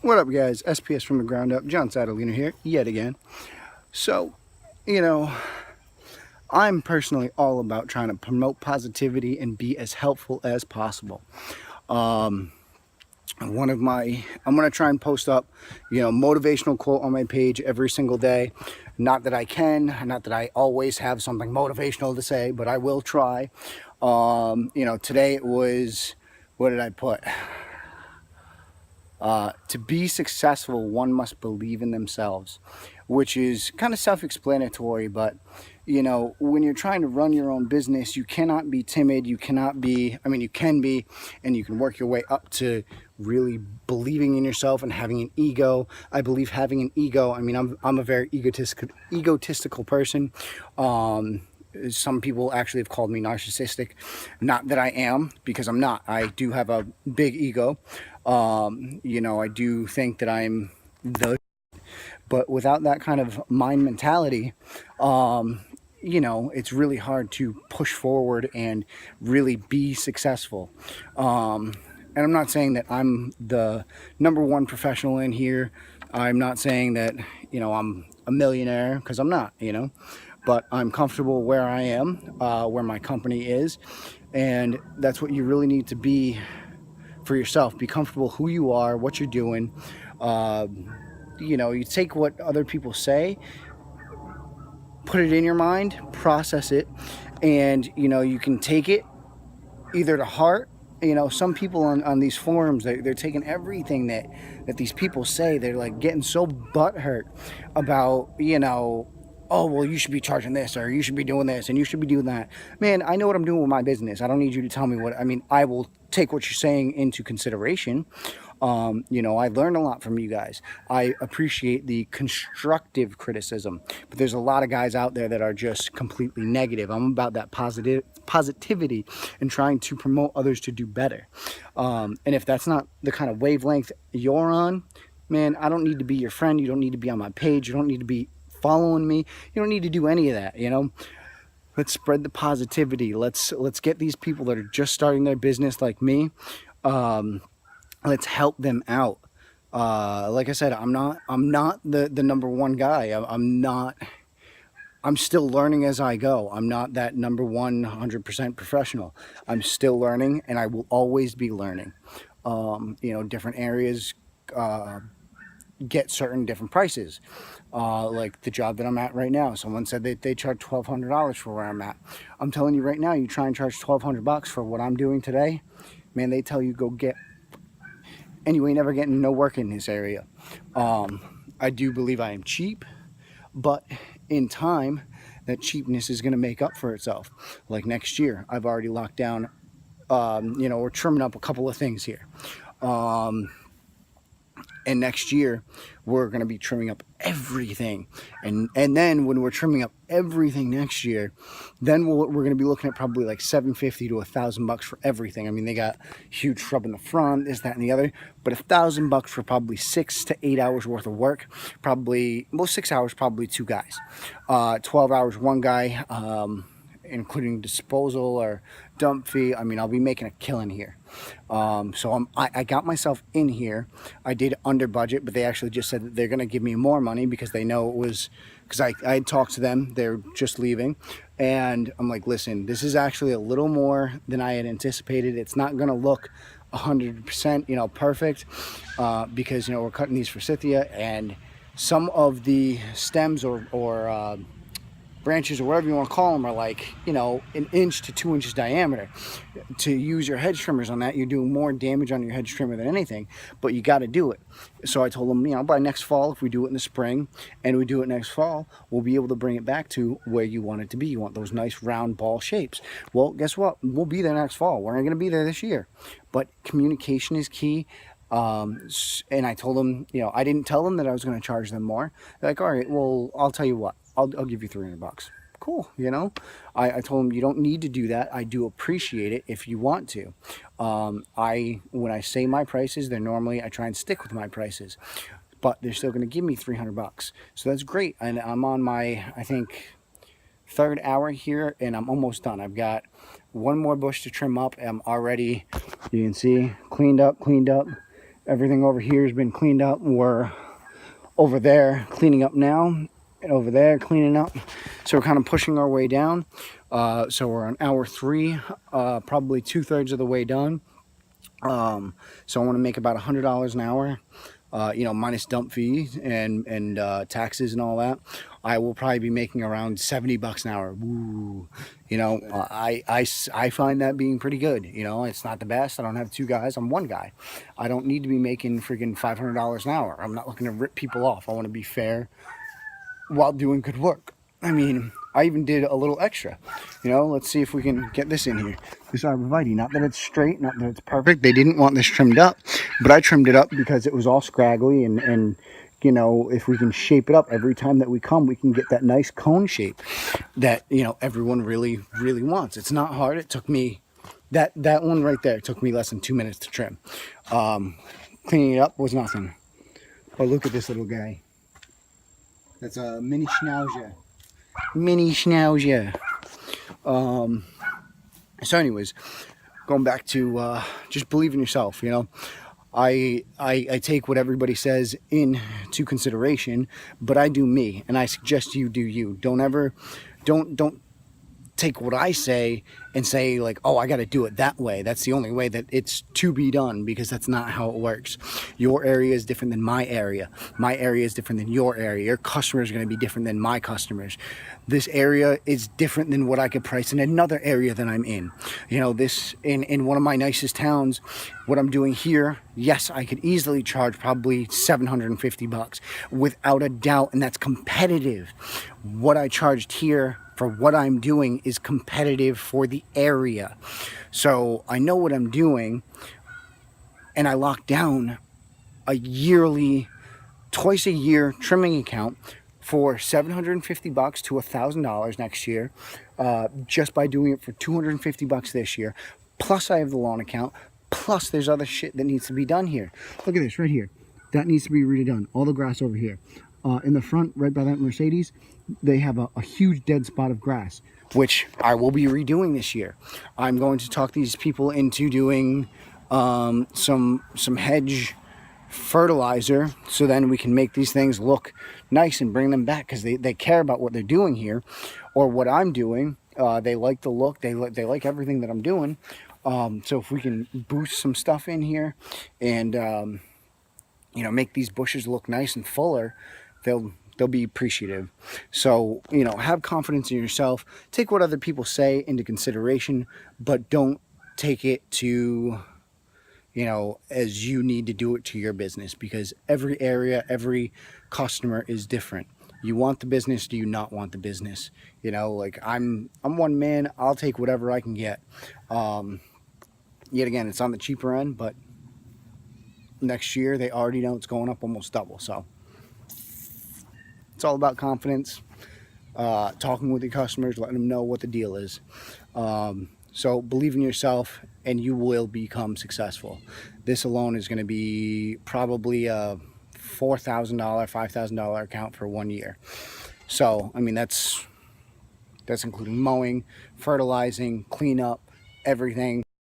What up, guys? SPS from the ground up. John Sadalina here, yet again. So, you know, I'm personally all about trying to promote positivity and be as helpful as possible. I'm gonna try and post up, motivational quote on my page every single day. Not that I can, not that I always have something motivational to say, but I will try. Today it was, what did I put? To be successful, one must believe in themselves, which is kind of self-explanatory, but when you're trying to run your own business, you cannot be timid. You cannot be, you can be, and you can work your way up to really believing in yourself and having an ego. I believe having an ego, I'm a very egotistical person. Some people actually have called me narcissistic. Not that I am, because I'm not. I do have a big ego. I do think that I'm but without that kind of mind mentality, it's really hard to push forward and really be successful. And I'm not saying that I'm the number one professional in here. I'm not saying that, I'm a millionaire, because I'm not, but I'm comfortable where I am, where my company is. And that's what you really need to be for yourself. Be comfortable who you are, what you're doing. You take what other people say, put it in your mind, process it, and you can take it either to heart. Some people on these forums, they're taking everything that these people say. They're like getting so butthurt about, oh, well, you should be charging this, or you should be doing this, and you should be doing that. Man, I know what I'm doing with my business. I don't need you to tell me what. I will take what you're saying into consideration. I learned a lot from you guys. I appreciate the constructive criticism, but there's a lot of guys out there that are just completely negative. I'm about that positivity and trying to promote others to do better. And if that's not the kind of wavelength you're on, man, I don't need to be your friend. You don't need to be on my page. You don't need to be following me. You don't need to do any of that. Let's spread the positivity. Let's get these people that are just starting their business like me. Let's help them out. Like I said, I'm not the number one guy. I'm still learning as I go. I'm not that number 100% professional. I'm still learning, and I will always be learning. Different areas get certain different prices. Like the job that I'm at right now, someone said that they charge $1,200 for where I'm at. I'm telling you right now, you try and charge $1,200 for what I'm doing today, man, they tell you go get, and you ain't never getting no work in this area. I do believe I am cheap, but in time, that cheapness is going to make up for itself. Like next year, I've already locked down, we're trimming up a couple of things here. And next year, we're going to be trimming up everything. And then when we're trimming up everything next year, then we're going to be looking at probably like $750 to $1,000 for everything. They got huge shrub in the front, this, that, and the other. But $1,000 for probably 6 to 8 hours worth of work. Probably, 6 hours, probably 2 guys. 12 hours, 1 guy, including disposal or dump fee. I'll be making a killing here. So I got myself in here. I did under budget, but they actually just said that they're going to give me more money because they know it was, because I had talked to them. They're just leaving. And I'm like, listen, this is actually a little more than I had anticipated. It's not going to look 100%, perfect, because, we're cutting these forsythia, and some of the stems or branches or whatever you want to call them are like, 1 inch to 2 inches diameter. To use your hedge trimmers on that, you're doing more damage on your hedge trimmer than anything, but you got to do it. So I told them, by next fall, if we do it in the spring and we do it next fall, we'll be able to bring it back to where you want it to be. You want those nice round ball shapes. Well, guess what? We'll be there next fall. We're not going to be there this year, but communication is key. And I told them, I didn't tell them that I was going to charge them more. They're like, all right, well, I'll tell you what, I'll give you $300. Cool. I told them, you don't need to do that. I do appreciate it if you want to. When I say my prices, I try and stick with my prices, but they're still going to give me $300. So that's great. And I'm on my, I think, 3rd hour here, and I'm almost done. I've got 1 more bush to trim up. I'm already, you can see, cleaned up. Everything over here has been cleaned up. We're over there cleaning up now, and over there cleaning up. So we're kind of pushing our way down. So we're on hour 3, probably 2/3 of the way done. So I want to make about $100 an hour, minus dump fees and taxes and all that. I will probably be making around $70 an hour. Woo. I find that being pretty good. It's not the best. I don't have 2 guys. I'm 1 guy. I don't need to be making freaking $500 an hour. I'm not looking to rip people off. I want to be fair while doing good work. I mean, I even did a little extra. Let's see if we can get this in here. This arborvitae, not that it's straight, not that it's perfect. They didn't want this trimmed up, but I trimmed it up because it was all scraggly, and if we can shape it up every time that we come, we can get that nice cone shape that, everyone really, really wants. It's not hard. It took me, that one right there, took me less than 2 minutes to trim. Cleaning it up was nothing. But look at this little guy. That's a mini Schnauzer. Mini Schnauzer. So anyways, going back to just believe in yourself. I take what everybody says into consideration, but I do me, and I suggest you do you. Don't take what I say and say like, oh, I got to do it that way. That's the only way that it's to be done, because that's not how it works. Your area is different than my area. My area is different than your area. Your customers are going to be different than my customers. This area is different than what I could price in another area that I'm in. This in one of my nicest towns, what I'm doing here, yes, I could easily charge probably $750 without a doubt, and that's competitive. What I charged here for what I'm doing is competitive for the area. So I know what I'm doing, and I locked down a yearly, twice a year trimming account for $750 to $1,000 next year, just by doing it for $250 this year. Plus I have the lawn account, plus there's other shit that needs to be done here. Look at this right here. That needs to be redone. All the grass over here. In the front, right by that Mercedes, they have a huge dead spot of grass, which I will be redoing this year. I'm going to talk these people into doing some hedge fertilizer, so then we can make these things look nice and bring them back, because they care about what they're doing here, or what I'm doing. They like the look. They like everything that I'm doing. So if we can boost some stuff in here and make these bushes look nice and fuller, they'll be appreciative. So, have confidence in yourself. Take what other people say into consideration, but don't take it to, as you need to do it to your business, because every area, every customer is different. You want the business, do you not want the business? Like I'm one man, I'll take whatever I can get. Yet again, it's on the cheaper end, but next year they already know it's going up almost double. So it's all about confidence, talking with your customers, letting them know what the deal is. So believe in yourself and you will become successful. This alone is going to be probably a $4,000, $5,000 account for 1 year. So, I mean, that's including mowing, fertilizing, cleanup, everything.